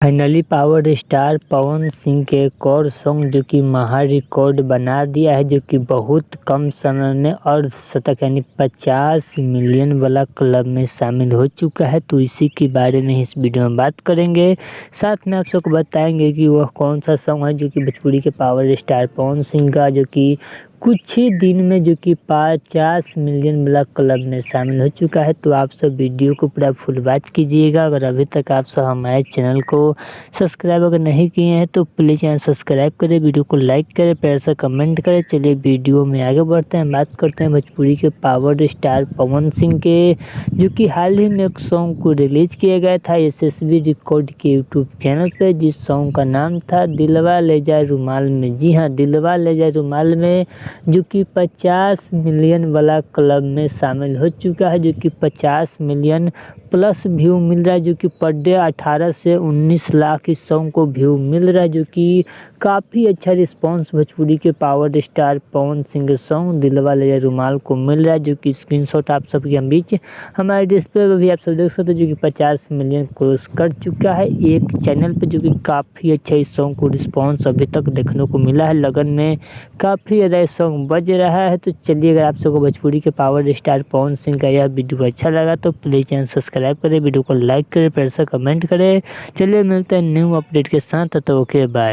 Finally power star Pawan Singh के एक और सॉन्ग जो कि महा रिकॉर्ड बना दिया है, जो कि बहुत कम समय में अर्धशतक यानी 50 मिलियन वाला क्लब में शामिल हो चुका है। तो इसी के बारे में इस वीडियो में बात करेंगे। साथ में आप सबको बताएंगे कि वह कौन सा सॉन्ग है जो कि भोजपुरी के पावर स्टार पवन सिंह का, जो कि कुछ ही दिन में जो कि 50 मिलियन वाला क्लब में शामिल हो चुका है। तो आप सब वीडियो को पूरा फुल वॉच कीजिएगा। अगर अभी तक आप सब हमारे चैनल को सब्सक्राइब अगर नहीं किए हैं तो प्लीज़ चैनल सब्सक्राइब करें, वीडियो को लाइक करें, प्यार से कमेंट करें। चलिए वीडियो में आगे बढ़ते हैं, बात करते हैं भोजपुरी के पावर स्टार पवन सिंह के, जो कि हाल ही में एक सॉन्ग को रिलीज किया गया था SSB रिकॉर्ड के यूट्यूब चैनल पे, जिस सॉन्ग का नाम था दिलवा ले जाए रुमाल में। जी हाँ, दिलवा ले जाए रुमाल में, जो कि 50 मिलियन वाला क्लब में शामिल हो चुका है, जो कि 50 मिलियन प्लस व्यू मिल रहा है, जो कि पर डे 18 से 19 लाख इस सॉन्ग को व्यू मिल रहा है, जो कि काफ़ी अच्छा रिस्पांस भोजपुरी के पावर स्टार पवन सिंह के सॉन्ग दिलवा ले जाए रुमाल को मिल रहा है। जो कि स्क्रीनशॉट आप सबके हम बीच हमारे डिस्प्ले पर भी आप सब देख सकते हैं, जो कि 50 मिलियन क्रॉस कर चुका है एक चैनल पे, जो कि काफ़ी अच्छा इस सॉन्ग को रिस्पांस अभी तक देखने को मिला है। लगन में काफ़ी ज़्यादा सॉन्ग बज रहा है। तो चलिए, अगर आप सबको भोजपुरी के पावर स्टार पवन सिंह का यह वीडियो अच्छा लगा तो प्लीज़ चैनल सब्सक्राइब करें, वीडियो को लाइक करें, प्यार से कमेंट करें। चलिए मिलते हैं न्यू अपडेट के साथ, तो ओके बाय।